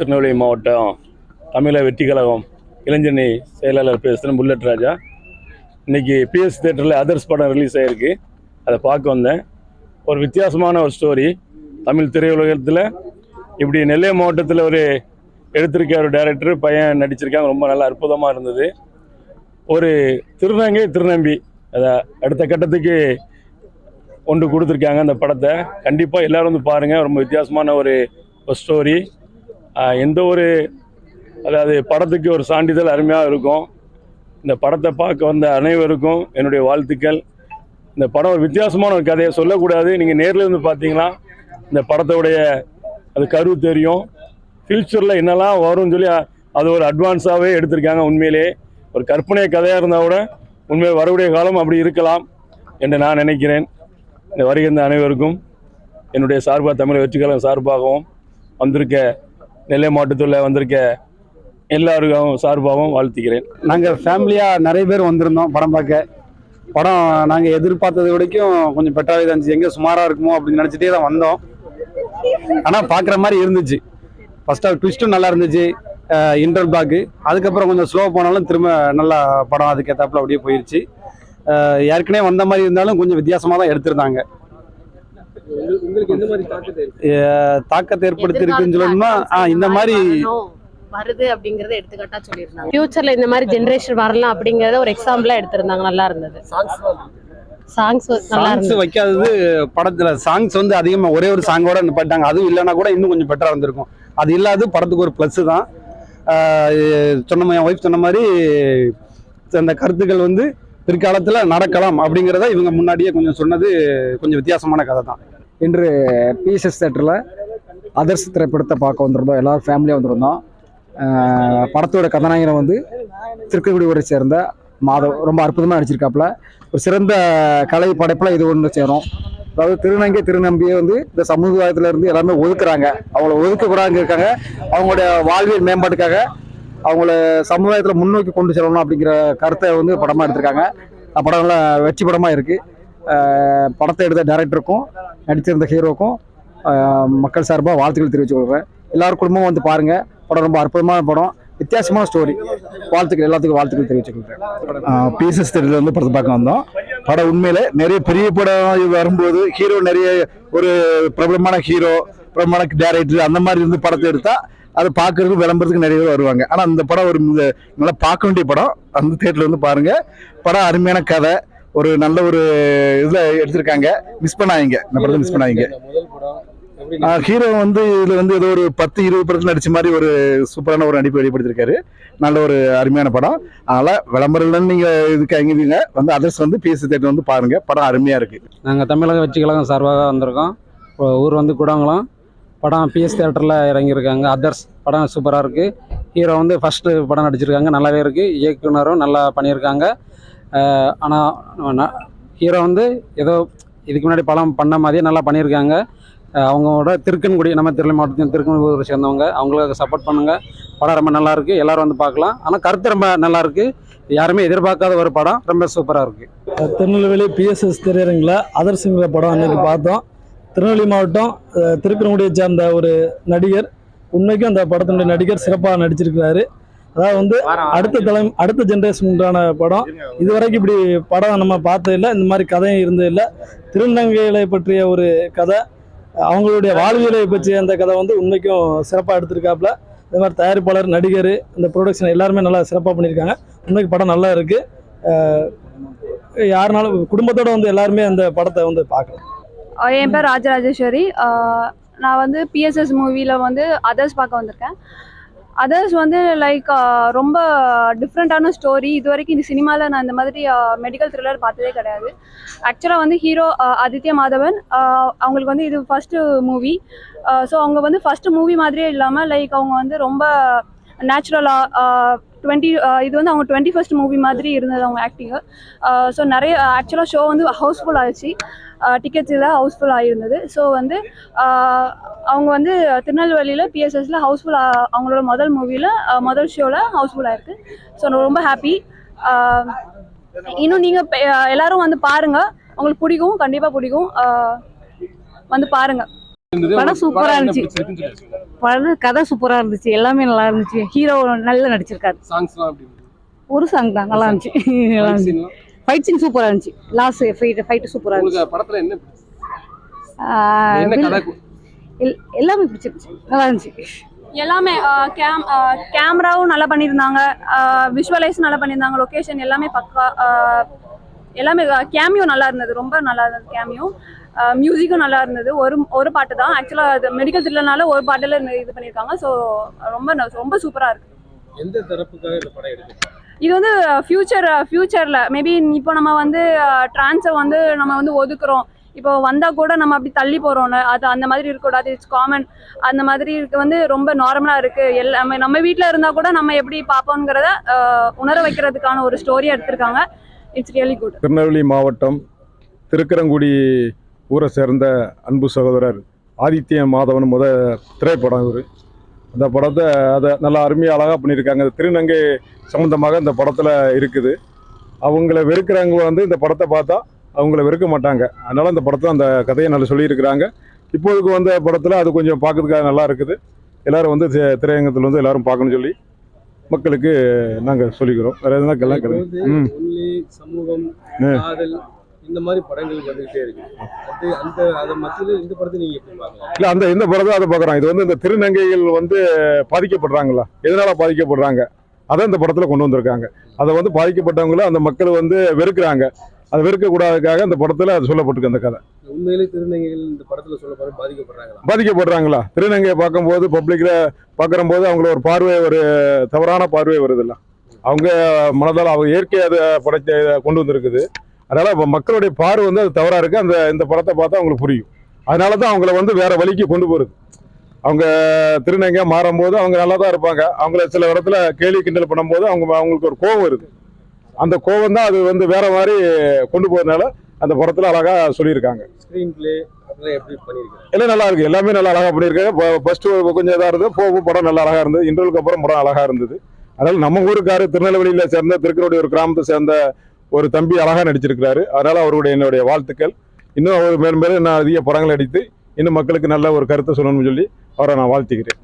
திருநெல்வேலி மாவட்டம் தமிழக வெற்றி கழகம் இளைஞரணி செயலாளர் பேசுகிறேன், புல்லட் ராஜா. இன்றைக்கி பிஎஸ் தியேட்டரில் அதர்ஸ் படம் ரிலீஸ் ஆகிருக்கு. அதை பார்க்க வந்தேன். ஒரு வித்தியாசமான ஒரு ஸ்டோரி. தமிழ் திரையுலகத்தில் இப்படி நெல்லை மாவட்டத்தில் ஒரு எடுத்திருக்க ஒரு டைரக்டர் பையன் நடிச்சிருக்காங்க. ரொம்ப நல்லா அற்புதமாக இருந்தது. ஒரு திருநங்கை திருநம்பி அதை அடுத்த கட்டத்துக்கு கொண்டு கொடுத்துருக்காங்க. அந்த படத்தை கண்டிப்பாக எல்லோரும் வந்து பாருங்கள். ரொம்ப வித்தியாசமான ஒரு ஸ்டோரி. எந்த ஒரு அதாவது படத்துக்கு ஒரு சான்றிதழ் அருமையாக இருக்கும். இந்த படத்தை பார்க்க வந்த அனைவருக்கும் என்னுடைய வாழ்த்துக்கள். இந்த படம் ஒரு வித்தியாசமான ஒரு கதையை சொல்லக்கூடாது. நீங்கள் நேரில் வந்து பார்த்தீங்கன்னா இந்த படத்தோடைய அது கரு தெரியும். ஃப்யூச்சரில் என்னெல்லாம் வரும்னு சொல்லி அது ஒரு அட்வான்ஸாகவே எடுத்திருக்காங்க. உண்மையிலே ஒரு கற்பனை கதையாக இருந்தால் கூட உண்மையை வரக்கூடிய காலம் அப்படி இருக்கலாம் என்று நான் நினைக்கிறேன். இந்த வருகின்ற அனைவருக்கும் என்னுடைய சார்பாக தமிழ் வெற்றி கழகம் சார்பாகவும் வந்திருக்க நெல்லை மாவட்டத்தில் வந்திருக்க எல்லாருக்கும் சார்பாகவும் வாழ்த்துக்கிறேன். நாங்கள் ஃபேமிலியாக நிறைய பேர் வந்திருந்தோம் படம் பார்க்க. படம் நாங்கள் எதிர்பார்த்தது வரைக்கும் கொஞ்சம் பெட்டராக இருந்துச்சு. எங்கே சுமாராக இருக்குமோ அப்படின்னு நினச்சிட்டே தான் வந்தோம். ஆனால் பார்க்குற மாதிரி இருந்துச்சு. ஃபர்ஸ்ட் ஆஃப் ட்விஸ்ட்டும் நல்லா இருந்துச்சு, இன்டர்வல் பிளாக்கு. அதுக்கப்புறம் கொஞ்சம் ஸ்லோ போனாலும் திரும்ப நல்லா படம் அதுக்கேற்றாப்புல அப்படியே போயிடுச்சு. ஏற்கனவே வந்த மாதிரி இருந்தாலும் கொஞ்சம் வித்தியாசமாக தான் எடுத்திருந்தாங்க. தாக்கத்தை ஏற்படுத்திருக்குன்னு சொல்லணும்னா இந்த மாதிரி வருது அப்படிங்கறத எடுத்துக்காட்டா சொல்லியிருந்தாங்க. ஃபியூச்சர்ல இந்த மாதிரி ஜெனரேஷன் வரலாம் அப்படிங்கறத ஒரு எக்ஸாம்பிளா எடுத்திருந்தாங்க. நல்லா இருந்தது. சாங்ஸ் வைக்காதது படத்துல சாங்ஸ் வந்து அதிகமா ஒரே ஒரு சாங்கோட நிப்பாட்டாங்க. அதுவும் இல்லைன்னா கூட இன்னும் கொஞ்சம் பெட்டரா இருந்திருக்கும். அது இல்லாத படத்துக்கு ஒரு பிளஸ் தான். என் ஒய்ஃப் சொன்ன மாதிரி அந்த கருத்துக்கள் வந்து பிற்காலத்துல நடக்கலாம் அப்படிங்கிறத இவங்க முன்னாடியே கொஞ்சம் சொன்னது கொஞ்சம் வித்தியாசமான கதை தான். இன்று பிஎஸ்எஸ் தியேட்டரில் அதர்ஸ் திரைப்படத்தை பார்க்க வந்திருந்தோம். எல்லோரும் ஃபேமிலியாக வந்திருந்தோம். படத்தோட கதாநாயகனை வந்து திருக்குறங்குடி ஊரை சேர்ந்த மாதவ் ரொம்ப அற்புதமாக நடிச்சிருக்காப்புல. ஒரு சிறந்த கலை படைப்பில் இது ஒன்று சேரும். அதாவது திருநங்கை திருநம்பியை வந்து இந்த சமுதாயத்தில் இருந்து எல்லாமே ஒதுக்குறாங்க. அவங்கள ஒதுக்கக்கூடாதுங்க இருக்காங்க. அவங்களுடைய வாழ்வியல் மேம்பாட்டுக்காக அவங்கள சமுதாயத்தில் முன்னோக்கி கொண்டு செல்லணும் அப்படிங்கிற கருத்தை வந்து படமாக எடுத்திருக்காங்க. படம் நல்லா வெற்றி படமாக இருக்குது. படத்தை எடுத்த டைரக்டருக்கும் நடிச்சிருந்த ஹீரோக்கும் மக்கள் சார்பாக வாழ்த்துக்கள் தெரிவித்து கொள்கிறேன். எல்லாரும் குடும்பமும் வந்து பாருங்கள். படம் ரொம்ப அற்புதமான படம், வித்தியாசமான ஸ்டோரி. வாழ்த்துக்கள், எல்லாத்துக்கும் வாழ்த்துக்கள் தெரிவித்து கொள்கிறேன். பிஎஸ்எஸ் தியேட்டரில் வந்து படத்தை பார்க்க வந்தோம். படம் உண்மையிலே நிறைய பெரிய படம் வரும்போது ஹீரோ நிறைய ஒரு பிரபலமான ஹீரோ பிரபலமான டைரக்டர் அந்த மாதிரி இருந்து படத்தை எடுத்தால் அதை பார்க்கறதுக்கு விளம்பரத்துக்கு நிறைய பேர் வருவாங்க. ஆனால் இந்த படம் ஒரு நல்லா பார்க்க வேண்டிய படம். அந்த தியேட்டரில் வந்து பாருங்கள். படம் அருமையான கதை, ஒரு நல்ல ஒரு இதில் எடுத்திருக்காங்க. மிஸ் பண்ணாதீங்க, இந்த படத்தை மிஸ் பண்ணாதீங்க. ஹீரோ வந்து இதில் வந்து ஏதோ ஒரு 10-20 படத்தில் நடித்த மாதிரி ஒரு சூப்பரான ஒரு நடிப்பு வெளிப்படுத்திருக்காரு. நல்ல ஒரு அருமையான படம். அதனால் விளம்பரம் நீங்கள் இதுக்கு அங்கீங்க வந்து அதர்ஸ் வந்து பிஎஸ்சி தியேட்டர் வந்து பாருங்கள். படம் அருமையாக இருக்குது. நாங்கள் தமிழக வெற்றி கழகம் சார்பாக வந்திருக்கோம். ஊர் வந்து கூடங்குளம். படம் பிஎஸ் தியேட்டரில் இறங்கியிருக்காங்க. அதர்ஸ் படம் சூப்பராக இருக்குது. ஹீரோ வந்து ஃபஸ்ட்டு படம் நடிச்சிருக்காங்க, நல்லாவே இருக்குது. இயக்குனரும் நல்லா பண்ணியிருக்காங்க. ஆனால் ஹீரோ வந்து ஏதோ இதுக்கு முன்னாடி படம் பண்ண மாதிரியே நல்லா பண்ணியிருக்காங்க. அவங்களோட திருக்கன்குடி, நம்ம திருநெல்வேலி மாவட்டத்தின் திருக்கன்குடியை சேர்ந்தவங்க, அவங்களுக்கு சப்போர்ட் பண்ணுங்கள். படம் ரொம்ப நல்லாயிருக்கு, எல்லோரும் வந்து பார்க்கலாம். ஆனால் கருத்து ரொம்ப நல்லாயிருக்கு. யாருமே எதிர்பார்க்காத ஒரு படம், ரொம்ப சூப்பராக இருக்குது. திருநெல்வேலி பிஎஸ்எஸ் திரையரங்கில் அதர்ஸுங்கிற படம் அன்றைக்கி பார்த்தோம். திருநெல்வேலி மாவட்டம் திருக்கன்குடியை சேர்ந்த ஒரு நடிகர், உண்மைக்கும் அந்த படத்தினுடைய நடிகர் சிறப்பாக நடிச்சிருக்கிறாரு. அதாவது வந்து அடுத்த ஜென்ரேஷனுக்கான படம். இதுவரைக்கும் இப்படி படம் நம்ம பார்த்ததில்லை, இந்த மாதிரி கதையும் இருந்ததில்லை. திருநங்கைகளை பற்றிய ஒரு கதை, அவங்களுடைய வாழ்வியலை பற்றிய அந்த கதை வந்து உண்மைக்கும் சிறப்பாக எடுத்திருக்காப்புல. இந்த மாதிரி தயாரிப்பாளர், நடிகர், இந்த ப்ரொடக்ஷன் எல்லாருமே நல்லா சிறப்பாக பண்ணியிருக்காங்க. உண்மைக்கு படம் நல்லா இருக்குது. யாருனாலும் குடும்பத்தோடு வந்து எல்லாருமே அந்த படத்தை வந்து பார்க்கலாம். என் பேர் ராஜராஜேஸ்வரி. நான் வந்து பிஎஸ்எஸ் மூவியில் வந்து அதர்ஸ் பார்க்க வந்திருக்கேன். அதர்ஸ் வந்து லைக் ரொம்ப டிஃப்ரெண்ட்டான ஸ்டோரி. இது வரைக்கும் இந்த சினிமாவில் நான் இந்த மாதிரி மெடிக்கல் த்ரில்லர் பார்த்ததே கிடையாது. ஆக்சுவலாக வந்து ஹீரோ ஆதித்ய மாதவன், அவங்களுக்கு வந்து இது ஃபஸ்ட்டு மூவி. ஸோ அவங்க வந்து ஃபஸ்ட்டு மூவி மாதிரியே இல்லாமல் லைக் அவங்க வந்து ரொம்ப நேச்சுரலாக இது வந்து அவங்க 21st மூவி மாதிரி இருந்தது அவங்க ஆக்டிங்கு. ஸோ நிறைய ஆக்சுவலாக ஷோ வந்து ஹவுஸ்ஃபுல் ஆகிடுச்சு. டிக்கெட்ஸ் எல்லாம் ஹவுஸ்ஃபுல் ஆகிருந்தது. ஸோ வந்து அவங்க வந்து திருநெல்வேலியில் பிஎஸ்எஸில் ஹவுஸ்ஃபுல், அவங்களோட முதல் மூவியில் முதல் ஷோவில் ஹவுஸ்ஃபுல் ஆகிருக்கு. ஸோ நான் ரொம்ப ஹாப்பி. இன்னும் நீங்கள் எல்லோரும் வந்து பாருங்கள், உங்களுக்கு பிடிக்கும், கண்டிப்பாக பிடிக்கும். வந்து பாருங்கள். படம் சூப்பராக இருந்துச்சு. படம் கதை சூப்பரா இருந்துச்சு, எல்லாமே நல்லா இருந்துச்சு. ஹீரோ நல்லா நடிச்சிருக்காரு. சாங்ஸ்லாம் எப்படி இருந்துச்சு? ஒரு சாங் தான் நல்லா இருந்துச்சு. நல்லா Fight இருந்துச்சு. scene லாம்? ஃபைட் சீன் சூப்பரா இருந்துச்சு. லாஸ்ட் ஃபைட் சூப்பரா இருந்துச்சு. உங்களுக்கு படத்துல என்ன பிடிச்சது? ஆஹ் என்ன வில்- கதை? எல்லாமே பிடிச்சிருந்துச்சு, நல்லா இருந்துச்சு. எல்லாமே கேமராவும் நல்லா பண்ணியிருந்தாங்க, விஷுவலைஸ் நல்லா பண்ணியிருந்தாங்க, லொக்கேஷன் எல்லாமே பக்கா. எல்லாமே கேமியோ நல்லா இருந்தது, ரொம்ப நல்லா இருந்தது கேமியோ. மியூசிக்கும் நல்லா இருந்தது. ஒரு பாட்டு தான் ஆக்சுவலாக அது மெடிக்கல் த்ரில்லர்னால ஒரு பாட்டில் இது பண்ணியிருக்காங்க. ஸோ ரொம்ப சூப்பராக இருக்குது. எந்த தரப்புக்காக இந்த படம் எடுத்துருக்காங்க? இது வந்து ஃபியூச்சரில் மேபி இப்போ நம்ம வந்து ட்ரான்ஸை வந்து நம்ம வந்து ஒதுக்குறோம். இப்போ வந்தால் கூட நம்ம அப்படி தள்ளி போகிறோம்ல, அது அந்த மாதிரி இருக்கக்கூடாது. It's common. அந்த மாதிரி வந்து ரொம்ப நார்மலாக இருக்குது. எல்லாமே நம்ம வீட்டில் இருந்தால் கூட நம்ம எப்படி பார்ப்போங்கிறத உணர வைக்கிறதுக்கான ஒரு ஸ்டோரியாக எடுத்திருக்காங்க. It's really good. திருநெல்வேலி மாவட்டம் திருக்கரங்குடி ஊரை சேர்ந்த அன்பு சகோதரர் ஆதித்ய மாதவன் திரைப்படம் இவர். அந்த படத்தை அதை நல்லா அருமையாக அழகாக பண்ணியிருக்காங்க. திருநங்கை சம்மந்தமாக இந்த படத்தில் இருக்குது. அவங்கள வெறுக்கிறவங்க வந்து இந்த படத்தை பார்த்தா அவங்கள வெறுக்க மாட்டாங்க. அதனால் அந்த படத்தில் அந்த கதையை நல்லா சொல்லியிருக்கிறாங்க. இப்போதுக்கு வந்த படத்தில் அது கொஞ்சம் பார்க்கறதுக்காக நல்லா இருக்குது. எல்லோரும் வந்து திரையரங்கத்தில் வந்து எல்லோரும் பார்க்கணும்னு சொல்லி மக்களுக்கு நாங்கள் சொல்லிக்கிறோம். வேறு எதுனா எல்லாம் கிடையாது. ஒன்லி சமூகம், காதல் இந்த மாதிரி படங்கள் வந்துகிட்டே இருக்கு. அதை மத்தியில் இந்த படத்தை நீங்க எப்படி பார்க்கலாம்? இல்லை, இந்த படத்தை அதை பார்க்குறோம். இது வந்து இந்த திருநங்கைகள் வந்து பாதிக்கப்படுறாங்களா, எதனால் பாதிக்கப்படுறாங்க, அதை இந்த படத்தில் கொண்டு வந்திருக்காங்க. அதை வந்து பாதிக்கப்பட்டவங்கள அந்த மக்கள் வந்து வெறுக்கிறாங்க. அதை வெறுக்கக்கூடாதுக்காக அந்த படத்தில் அது சொல்லப்பட்டிருக்கு. அந்த கதை உண்மையிலே திருநங்கைகள் இந்த படத்துல சொல்ல பாதிக்கப்படுறாங்களா, திருநங்கையை பார்க்கும்போது பப்ளிக்கில் பார்க்கும்போது அவங்கள ஒரு பார்வை, ஒரு தவறான பார்வை வருதில்ல, அவங்க மனதால் அவங்க இயற்கையை அதை படைத்த கொண்டு வந்திருக்குது. அதனால் மக்களுடைய பார்வை வந்து அது தவறாக இருக்குது. இந்த படத்தை பார்த்தா அவங்களுக்கு புரியும். அதனால தான் அவங்கள வந்து வேறு வழிக்கு கொண்டு போகிறது. அவங்க திருநங்கையாக மாறும்போது அவங்க நல்லா தான் இருப்பாங்க. அவங்கள சில இடத்துல கேலி கிண்டல் பண்ணும்போது அவங்களுக்கு ஒரு கோபம் வருது. அந்த கோபம் தான் அது வந்து வேற மாதிரி கொண்டு போகிறதுனால அந்த படத்தில் அழகாக சொல்லியிருக்காங்க. ஸ்க்ரீன் பிளே அதெல்லாம் எப்படி பண்ணியிருக்காங்க? எல்லாம் நல்லா இருக்குது. எல்லாமே நல்லா அழகாக பண்ணியிருக்காங்க. ஃபஸ்ட்டு கொஞ்சம் இதாக இருந்தது, போக படம் நல்லா அழகாக இருந்தது. இன்டர்வலுக்கு அப்புறம் படம் அழகாக இருந்தது. அதனால் நம்ம ஊருக்காரு திருநெல்வேலியில் சேர்ந்த திருக்கருடைய ஒரு கிராமத்தை சேர்ந்த ஒரு தம்பி அழகாக நடிச்சிருக்கிறாரு. அதனால் அவருடைய என்னுடைய வாழ்த்துக்கள். இன்னும் அவர் மேலும் மேலும் நான் அதிக படங்கள் அடித்து இன்னும் மக்களுக்கு நல்ல ஒரு கருத்தை சொல்லணும்னு சொல்லி அவரை நான் வாழ்த்துக்கிறேன்.